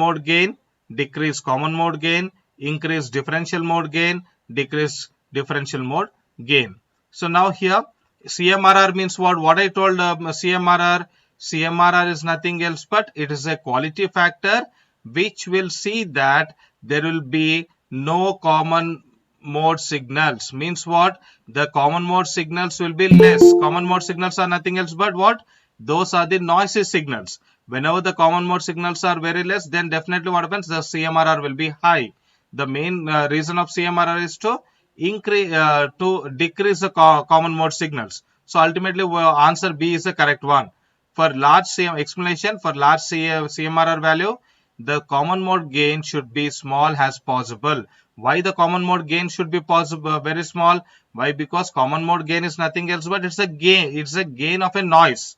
mode gain, decrease common mode gain, increase differential mode gain, decrease differential mode gain. So now here CMRR means what? What I told CMRR. CMRR is nothing else but it is a quality factor which will see that there will be no common mode signals. Means what? The common mode signals will be less. Common mode signals are nothing else but what? Those are the noisy signals. Whenever the common mode signals are very less, then definitely what happens? The CMRR will be high. The main reason of CMRR is to decrease the common mode signals. So ultimately answer B is the correct one. For large explanation, for large CMRR value, the common mode gain should be small as possible. Why the common mode gain should be possible very small? Why? Because common mode gain is nothing else but it's a gain. It's a gain of a noise.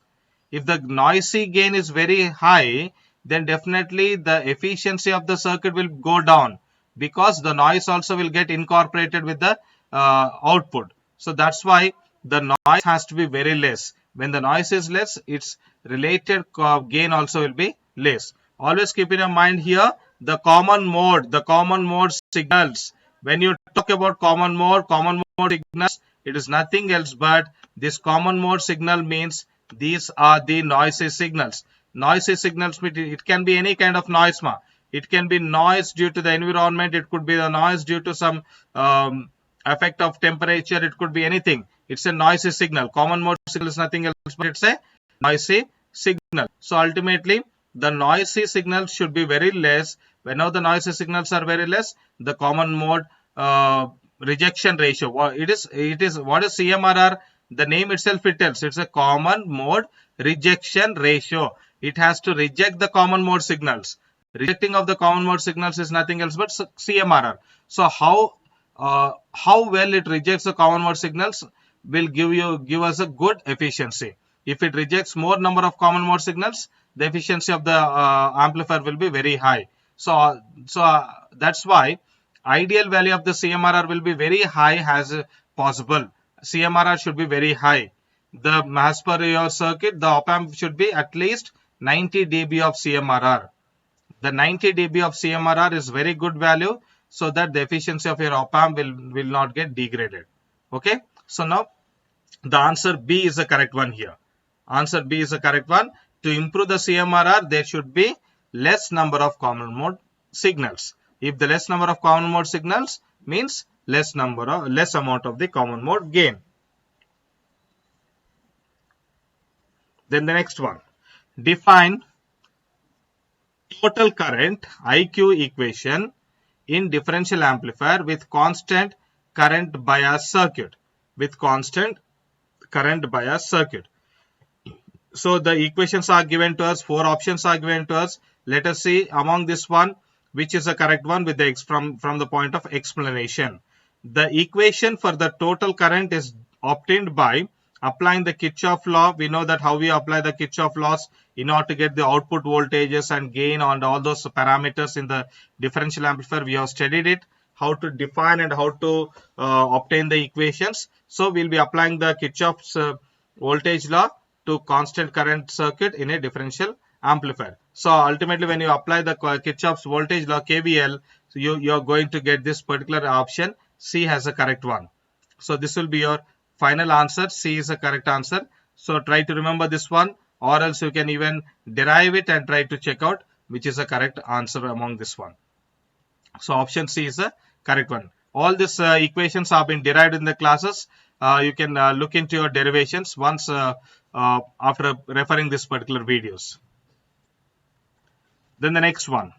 If the noisy gain is very high, then definitely the efficiency of the circuit will go down, because the noise also will get incorporated with the output. So that's why the noise has to be very less. When the noise is less, its related gain also will be less. Always keep in your mind here the common mode signals. When you talk about common mode signals, it is nothing else but this common mode signal means these are the noisy signals. Noisy signals, it can be any kind of noise. It can be noise due to the environment. It could be the noise due to some effect of temperature. It could be anything. It's a noisy signal. Common mode signal is nothing else but it's a noisy signal. So ultimately, the noisy signals should be very less. Whenever the noisy signals are very less, the common mode rejection ratio. What is CMRR? The name itself it tells. It's a common mode rejection ratio. It has to reject the common mode signals. Rejecting of the common mode signals is nothing else but CMRR. So how well it rejects the common mode signals will give us a good efficiency. If it rejects more number of common mode signals, the efficiency of the amplifier will be very high. So that's why ideal value of the CMRR will be very high as possible. CMRR should be very high. As per your circuit, the op-amp should be at least 90 dB of CMRR. The 90 dB of CMRR is very good value, so that the efficiency of your op-amp will not get degraded. Okay. So now the answer B is the correct one here. Answer B is the correct one. To improve the CMRR, there should be less number of common mode signals. If the less number of common mode signals means less amount of the common mode gain. Then the next one. Define total current IQ equation in differential amplifier with constant current bias circuit. So the equations are given to us, 4 options are given to us. Let us see among this one which is the correct one with the from the point of explanation. The equation for the total current is obtained by applying the Kirchhoff law. We know that how we apply the Kirchhoff laws in order to get the output voltages and gain on all those parameters in the differential amplifier. We have studied it, how to define and how to obtain the equations. So we'll be applying the Kirchhoff's voltage law to constant current circuit in a differential amplifier. So ultimately, when you apply the Kirchhoff's voltage law KVL, so you are going to get this particular option. C has a correct one. So this will be your final answer. C is the correct answer. So try to remember this one, or else you can even derive it and try to check out which is the correct answer among this one. So option C is the correct one. All these equations have been derived in the classes. You can look into your derivations once after referring this particular videos. Then the next one.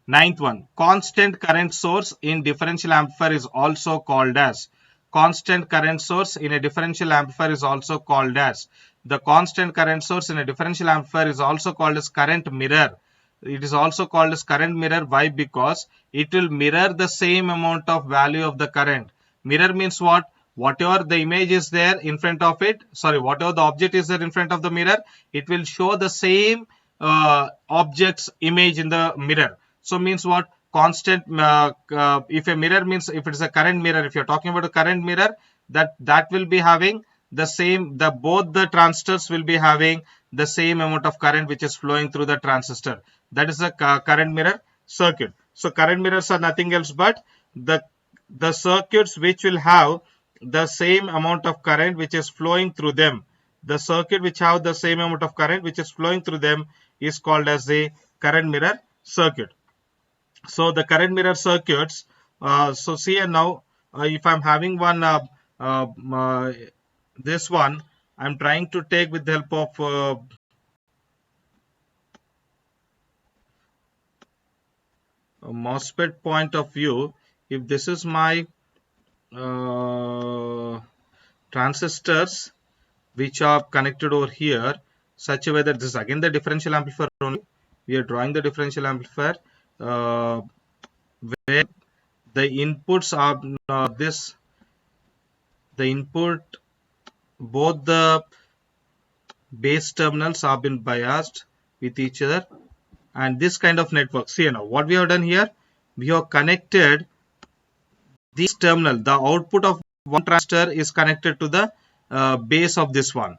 9th one. Constant current source in differential amplifier is also called as. Constant current source in a differential amplifier is also called as. The constant current source in a differential amplifier is also called as current mirror. It is also called as current mirror. Why? Because it will mirror the same amount of value of the current. Mirror means what? Whatever the image is there in front of it, whatever the object is there in front of the mirror, it will show the same object's image in the mirror. So means what? Constant, if a mirror means, if it is a current mirror, if you're talking about a current mirror, that will be having the same, both the transistors will be having the same amount of current which is flowing through the transistor. That is a current mirror circuit. So current mirrors are nothing else but the circuits which will have the same amount of current which is flowing through them. The circuit which have the same amount of current which is flowing through them is called as the current mirror circuit. So the current mirror circuits, so see now, if I'm having one this one, I'm trying to take with the help of a MOSFET point of view. If this is my transistors which are connected over here, such a way that this is again the differential amplifier only. We are drawing the differential amplifier where the inputs are the input, both the base terminals have been biased with each other, and this kind of network. See now what we have done here, we have connected this terminal. The output of one transistor is connected to the base of this one.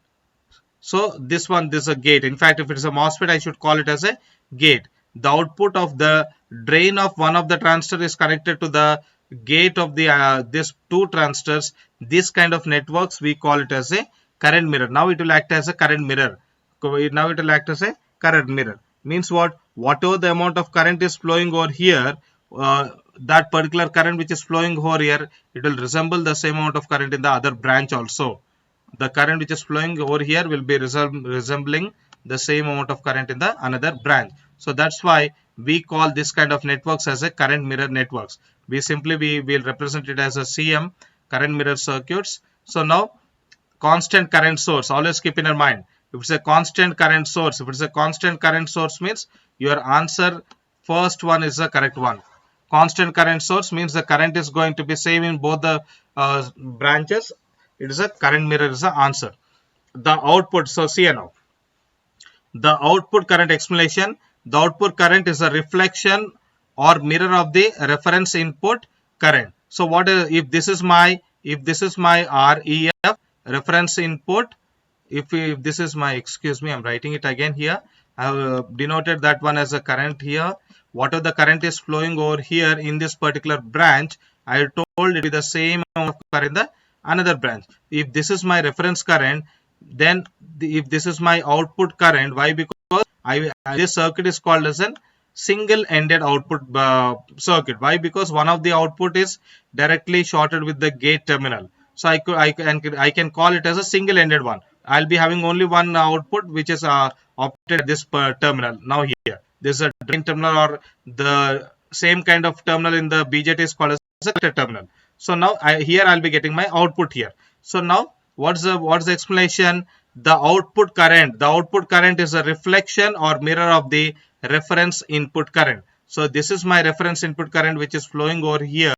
So this is a gate. In fact, if it is a MOSFET, I should call it as a gate. The output of the drain of one of the transistor is connected to the gate of the this two transistors. This kind of networks we call it as a current mirror. Now it will act as a current mirror. Now it will act as a current mirror. Means what? Whatever the amount of current is flowing over here, that particular current which is flowing over here, it will resemble the same amount of current in the other branch also. The current which is flowing over here will be resembling the same amount of current in the another branch. So that's why we call this kind of networks as a current mirror networks. We will represent it as a CM, current mirror circuits. So now constant current source, always keep in your mind, if it's a constant current source, means your answer first one is the correct one. Constant current source means the current is going to be same in both the branches. It is a current mirror is the answer. The output, so see now, the output current explanation. The output current is a reflection or mirror of the reference input current. So what is, if this is my REF, reference input, if this is my, excuse me, I'm writing it again here. I have denoted that one as a current here. Whatever the current is flowing over here in this particular branch, I told it is the same amount of current in the another branch. If this is my reference current, then if this is my output current, why? Because this circuit is called as a single-ended output circuit. Why? Because one of the output is directly shorted with the gate terminal. So I can call it as a single-ended one. I'll be having only one output which is opted at this terminal. Now here, this is a drain terminal, or the same kind of terminal in the BJT is called as a collector terminal. So now here I'll be getting my output here. So now what's the explanation? The output current is a reflection or mirror of the reference input current. So this is my reference input current which is flowing over here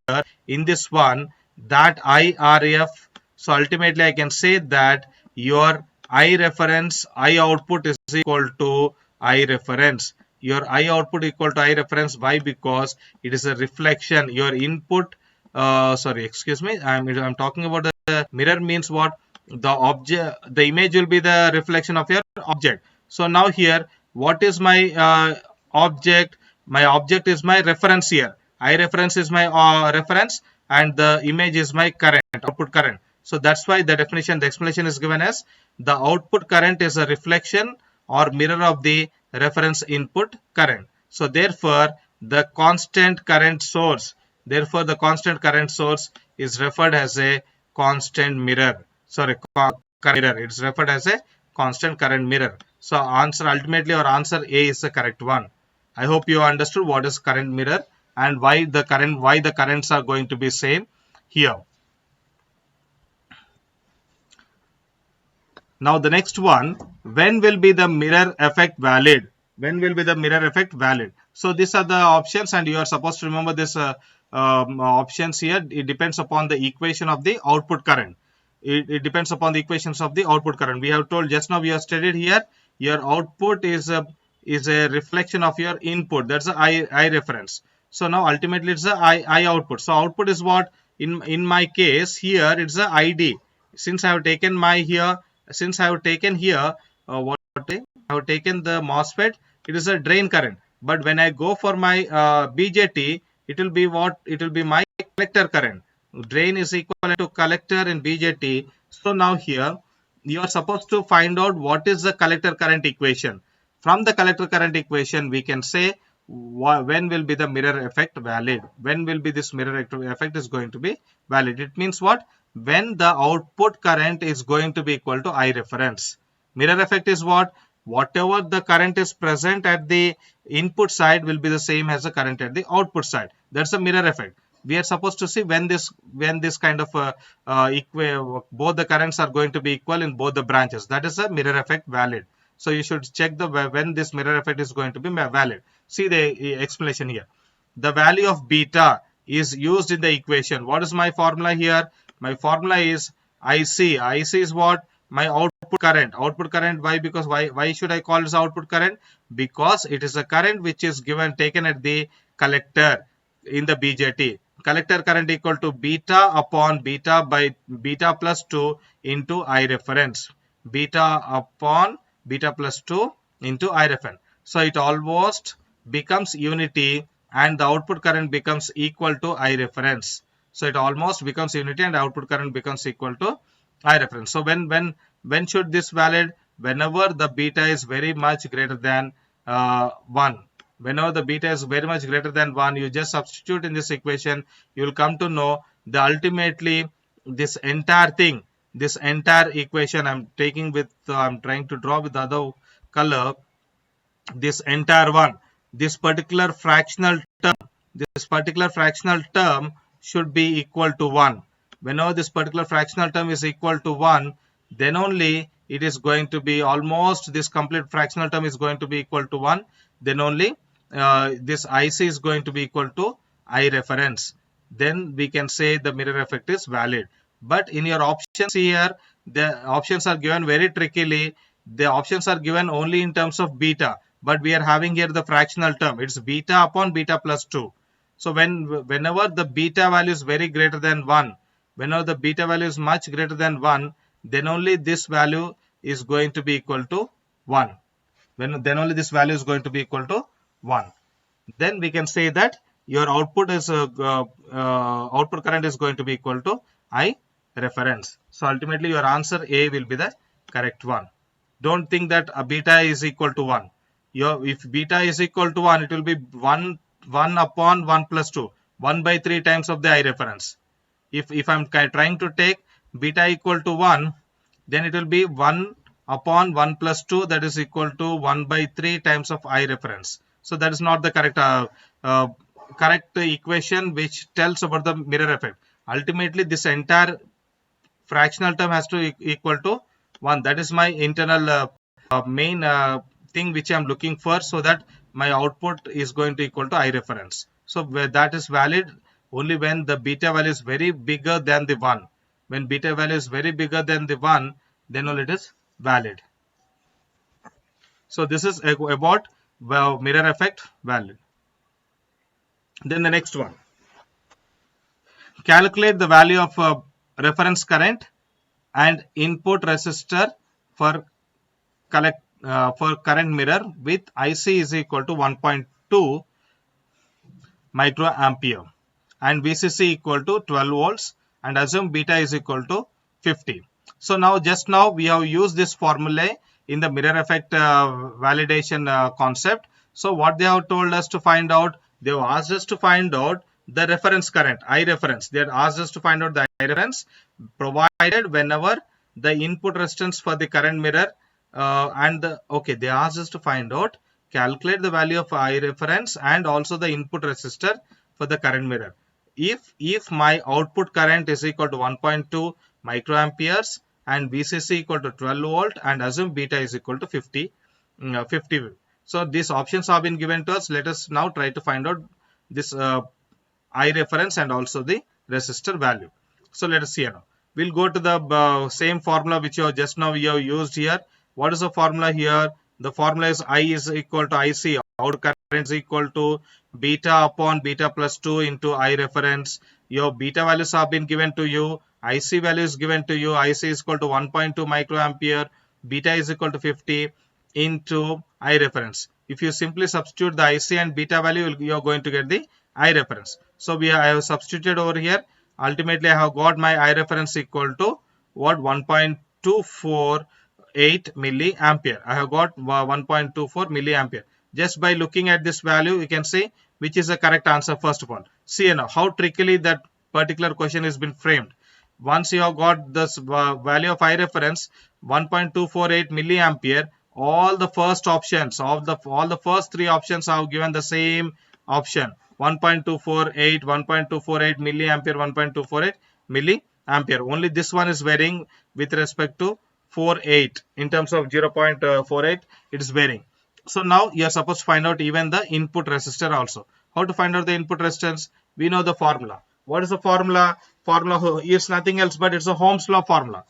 in this one, that IRF. So ultimately I can say that your I reference, I output is equal to I reference. Your I output equal to I reference. Why? Because it is a reflection. Your input, sorry, excuse me, I'm talking about the mirror. Means what? The object, the image will be the reflection of your object. So now here, what is my object? My object is my reference here. I reference is my reference, and the image is my current, output current. So that's why the definition, the explanation is given as the output current is a reflection or mirror of the reference input current. So therefore the constant current source, is referred as a constant mirror. Sorry, current mirror. It's referred as a constant current mirror. So answer, ultimately our answer A is the correct one. I hope you understood what is current mirror and why the currents are going to be same here. Now the next one, when will be the mirror effect valid? When will be the mirror effect valid? So these are the options, and you are supposed to remember this options here. It depends upon the equation of the output current. It depends upon the equations of the output current. We have told just now, we have studied here, your output is a reflection of your input. That's the I reference. So now ultimately it's the I output. So output is what? In my case here it's the ID. Since I have taken here what I have taken the MOSFET, it is a drain current. But when I go for my BJT, it will be what? It will be my collector current. Drain is equivalent to collector in BJT. So now here, you are supposed to find out what is the collector current equation. From the collector current equation, we can say when will be the mirror effect valid. When will be this mirror effect is going to be valid. It means what? When the output current is going to be equal to I reference. Mirror effect is what? Whatever the current is present at the input side will be the same as the current at the output side. That's a mirror effect. We are supposed to see when this kind of both the currents are going to be equal in both the branches. That is a mirror effect valid. So you should check the when this mirror effect is going to be valid. See the explanation here. The value of beta is used in the equation. What is my formula here? My formula is IC. IC is what? My output current. Output current, why? Because why should I call this output current? Because it is a current which is taken at the collector in the BJT. Collector current equal to beta upon beta by beta plus 2 into I reference. Beta upon beta plus 2 into I reference. So it almost becomes unity and the output current becomes equal to I reference. So it almost becomes unity and output current becomes equal to I reference. So when should this valid? Whenever the beta is very much greater than 1. Whenever the beta is very much greater than 1, you just substitute in this equation. You will come to know the ultimately this entire thing, this entire equation I'm taking with, I'm trying to draw with the other color, this entire one, this particular fractional term should be equal to 1. Whenever this particular fractional term is equal to 1, then only it is going to be almost this complete fractional term is going to be equal to 1. Then only this IC is going to be equal to I reference. Then we can say the mirror effect is valid. But in your options here, the options are given very trickily. The options are given only in terms of beta. But we are having here the fractional term. It's beta upon beta plus 2. So whenever the beta value is very greater than 1, whenever the beta value is much greater than 1, then only this value is going to be equal to 1. Then only this value is going to be equal to 1. Then we can say that your output is output current is going to be equal to I reference. So ultimately your answer A will be the correct one. Don't think that a beta is equal to 1. If beta is equal to 1, it will be 1 upon 1 plus 2, 1 by 3 times of the I reference. If I'm trying to take beta equal to 1, then it will be 1 upon 1 plus 2, that is equal to 1 by 3 times of I reference. So that is not the correct equation which tells about the mirror effect. Ultimately this entire fractional term has to equal to 1. That is my internal main thing which I am looking for, so that my output is going to equal to I reference. So that is valid only when the beta value is very bigger than the 1. When beta value is very bigger than the 1, then only it is valid. So this is about mirror effect valid. Then the next one. Calculate the value of reference current and input resistor for current mirror with IC is equal to 1.2 microampere and VCC equal to 12 volts and assume beta is equal to 50. So now just now we have used this formula in the mirror effect validation concept. So what they have told us to find out, they have asked us to find out the reference current, I reference. They have asked us to find out the I reference provided whenever the input resistance for the current mirror they asked us to find out, calculate the value of I reference and also the input resistor for the current mirror. If my output current is equal to 1.2 microamperes and VCC equal to 12 volt and assume beta is equal to 50. So these options have been given to us. Let us now try to find out this I reference and also the resistor value. So let us see now. We'll go to the same formula which you have just now you have used here. What is the formula here? The formula is I is equal to IC. Output current is equal to beta upon beta plus 2 into I reference. Your beta values have been given to you. IC value is given to you. IC is equal to 1.2 microampere. Beta is equal to 50. into I reference. If you simply substitute the IC and beta value, you are going to get the I reference. So I have substituted over here. Ultimately, I have got my I reference equal to what? 1.248 milliampere. I have got 1.24 milliampere. Just by looking at this value, you can see which is the correct answer first of all. See now how trickily that particular question has been framed. Once you have got this value of I reference 1.248 milliampere, all the first options of all the first three options have given the same option 1.248 1.248 milliampere 1.248 milliampere. Only this one is varying with respect to 48 in terms of 0.48 it is varying. So now you are supposed to find out even the input resistor also. How to find out the input resistance? We know the formula. What is the formula? Formula is nothing else but it's a Ohm's law formula.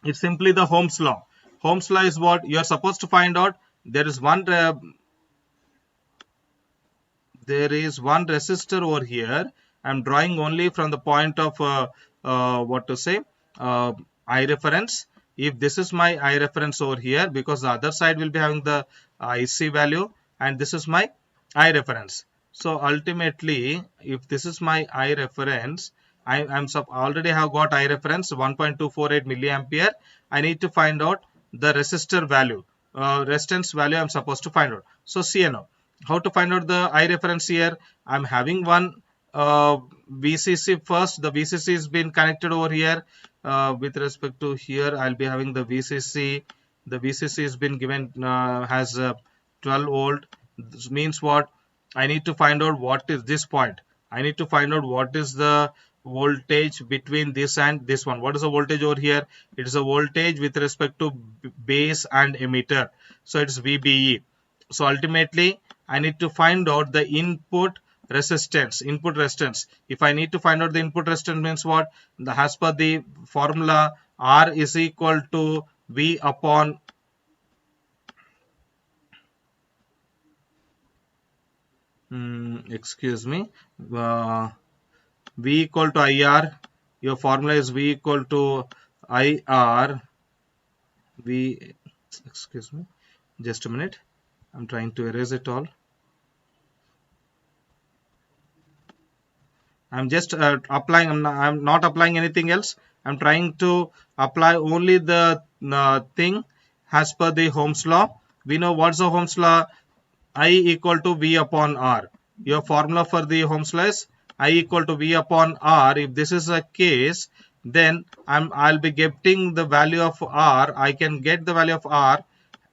It's simply the Ohm's law. Ohm's law is what you are supposed to find out. There is one resistor over here. I'm drawing only from the point of what to say I reference. If this is my I reference over here, because the other side will be having the IC value, and this is my I reference. So ultimately, if this is my I reference, I'm already have got I reference 1.248 milliampere. I need to find out the resistor value, resistance value I'm supposed to find out. So see now, how to find out the I reference here? I'm having one VCC first. The VCC has been connected over here. With respect to here, I'll be having the VCC. The VCC has been given has 12 volt. This means what? I need to find out what is this point. I need to find out what is the voltage between this and this one. What is the voltage over here? It is a voltage with respect to base and emitter. So it's VBE. So ultimately, I need to find out the input resistance. Input resistance. If I need to find out the input resistance means what? As per the formula, R is equal to V upon excuse me, V equal to IR. Your formula is V equal to IR. Excuse me, just a minute. I'm trying to erase it all. I'm just applying. I'm not applying anything else. I'm trying to apply only the thing as per the Ohm's law. We know what's the Ohm's law. I equal to V upon R. Your formula for the Ohm's law is I equal to V upon R. If this is a case, then I'll be getting the value of R. I can get the value of R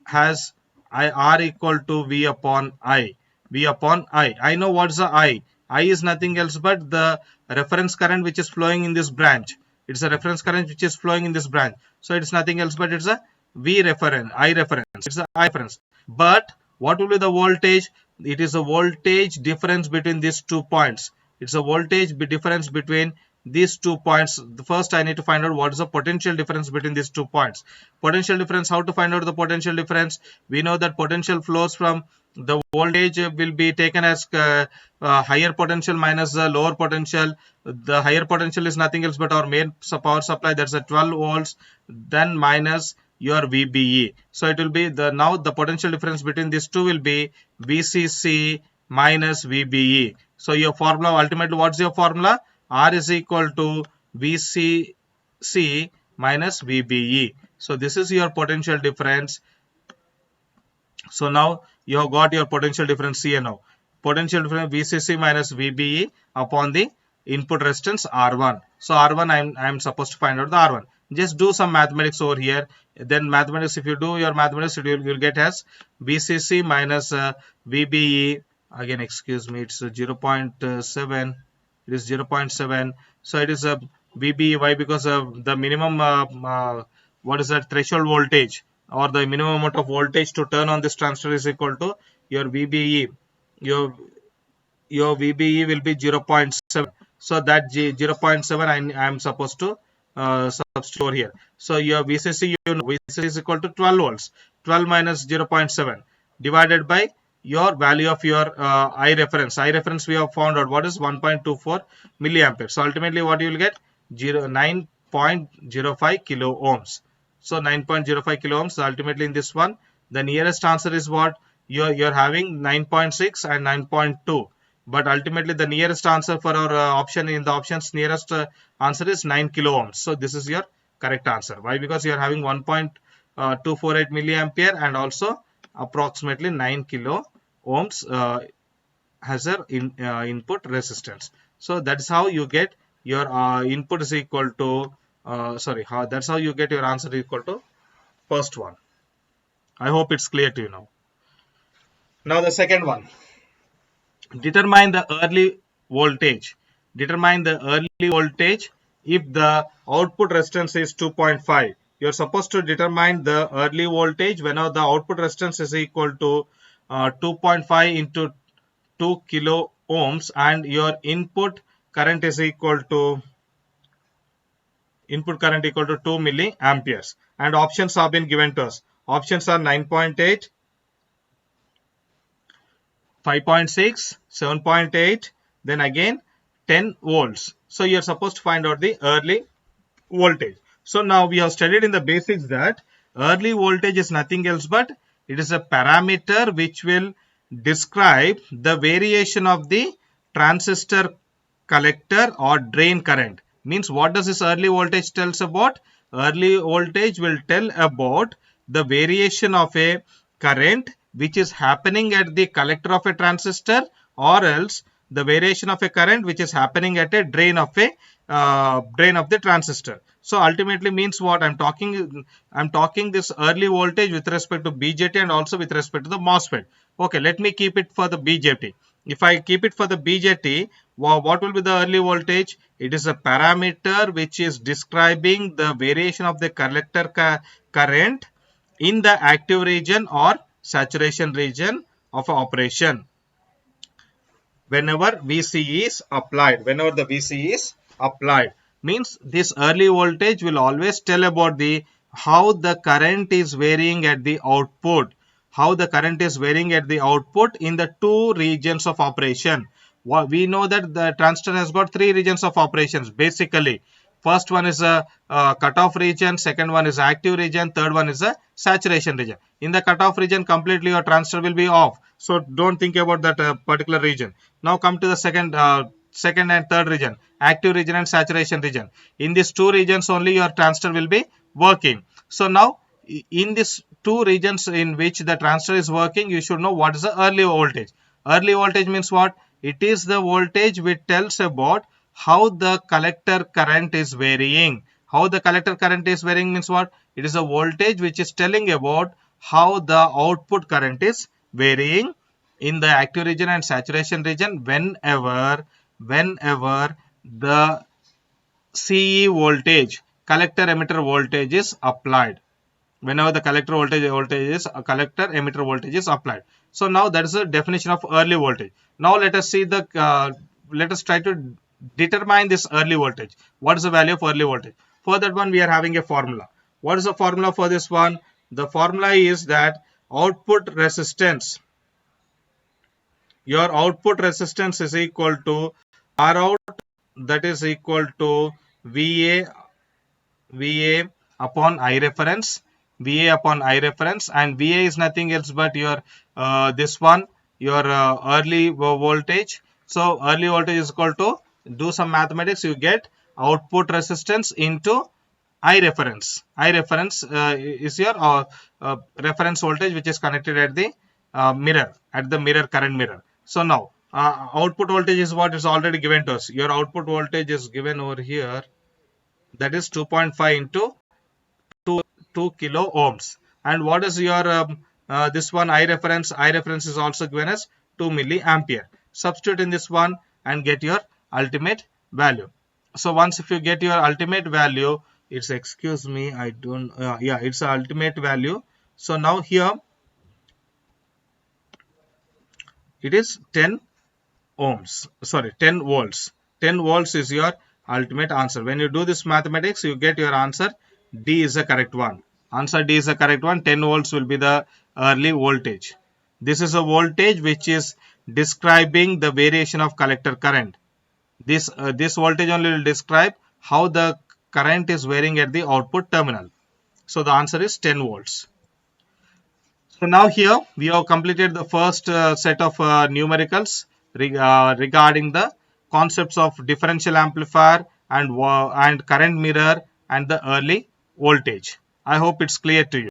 as R equal to V upon I. V upon I. I know what's the I. I is nothing else but the reference current which is flowing in this branch. It's a reference current which is flowing in this branch. So it's nothing else but it's a V reference, I reference. It's a I reference. But what will be the voltage? It is a voltage difference between these 2 points. It's a voltage difference between these 2 points. First, I need to find out what is the potential difference between these 2 points. Potential difference, how to find out the potential difference? We know that potential flows from the voltage will be taken as higher potential minus the lower potential. The higher potential is nothing else but our main power supply, that's a 12 volts, then minus your VBE. So it will be now the potential difference between these two will be VCC minus VBE. So your formula, ultimately what's your formula? R is equal to VCC minus VBE. So this is your potential difference. So now you have got your potential difference here now. Potential difference VCC minus VBE upon the input resistance R1. So R1 I'm supposed to find out the R1. Just do some mathematics over here. Then mathematics, if you do your mathematics, you'll get as VCC minus VBE. Again, excuse me, it's 0.7. It is 0.7. So it is a VBE. Why? Because of the minimum what is that threshold voltage, or the minimum amount of voltage to turn on this transistor is equal to your VBE. Your VBE will be 0.7. So that 0.7 I am supposed to substitute over here. So your VCC, VCC is equal to 12 volts. 12 minus 0.7 divided by your value of your I reference. I reference we have found out what is 1.24 milliampere. So ultimately what you will get 9.05 kilo ohms. So 9.05 kilo ohms. So ultimately in this one The nearest answer is what? You're having 9.6 and 9.2. But ultimately the nearest answer for our option in the options nearest answer is 9 kilo ohms. So this is your correct answer. Why? Because you are having 1.248 milliampere and also approximately 9 kilo ohms has a input resistance. So that's how you get your input is equal to that's how you get your answer equal to first one. I hope it's clear to you now. Now the second one. Determine the early voltage. Determine the early voltage if the output resistance is 2.5. You're supposed to determine the early voltage whenever the output resistance is equal to 2.5 into 2 kilo ohms and your input current is equal to 2 milliamperes, and options have been given to us. Options are 9.8, 5.6, 7.8, then again 10 volts. So you're supposed to find out the early voltage. So now we have studied in the basics that early voltage is nothing else but it is a parameter which will describe the variation of the transistor collector or drain current. Means what does this early voltage tells about? Early voltage will tell about the variation of a current which is happening at the collector of a transistor, or else the variation of a current which is happening at a drain of the transistor. So ultimately means what I'm talking this early voltage with respect to BJT and also with respect to the MOSFET. Okay, let me keep it for the BJT. If I keep it for the BJT, what will be the early voltage? It is a parameter which is describing the variation of the collector current in the active region or saturation region of operation whenever VC is applied. Whenever the VC is applied, means this early voltage will always tell about the how the current is varying at the output. How the current is varying at the output in the two regions of operation. We know that the transistor has got three regions of operations basically. First one is a cutoff region, second one is active region, third one is a saturation region. In the cutoff region, completely your transistor will be off. So don't think about that particular region. Now come to the second and third region, active region and saturation region. In these two regions only your transistor will be working. So now in these two regions in which the transistor is working, you should know what is the early voltage. Early voltage means what? It is the voltage which tells about how the collector current is varying. How the collector current is varying means what? It is a voltage which is telling about how the output current is varying in the active region and saturation region whenever the CE voltage, collector emitter voltage is applied. Whenever the collector emitter voltage is applied. So now that is the definition of early voltage. Now let us see let us try to determine this early voltage. What is the value of early voltage? For that one we are having a formula. What is the formula for this one? The formula is that output resistance. Your output resistance is equal to R out, that is equal to VA upon I reference. VA upon I reference, and VA is nothing else but your this one, your early voltage. So early voltage is equal to, do some mathematics, you get output resistance into I reference. I reference is your reference voltage which is connected at the current mirror. So now output voltage is what is already given to us. Your output voltage is given over here, that is 2.5 into 2 kilo ohms. And what is your this one I reference? I reference is also given as 2 milliampere. Substitute in this one and get your ultimate value. So once if you get your ultimate value, it's excuse me, I don't it's the ultimate value. So now here it is 10 ohms, sorry, 10 volts. 10 volts is your ultimate answer. When you do this mathematics, you get your answer. D is the correct one. Answer D is the correct one. 10 volts will be the early voltage. This is a voltage which is describing the variation of collector current. This voltage only will describe how the current is varying at the output terminal. So the answer is 10 volts. So now here we have completed the first set of numericals regarding the concepts of differential amplifier and current mirror and the early voltage. I hope it's clear to you.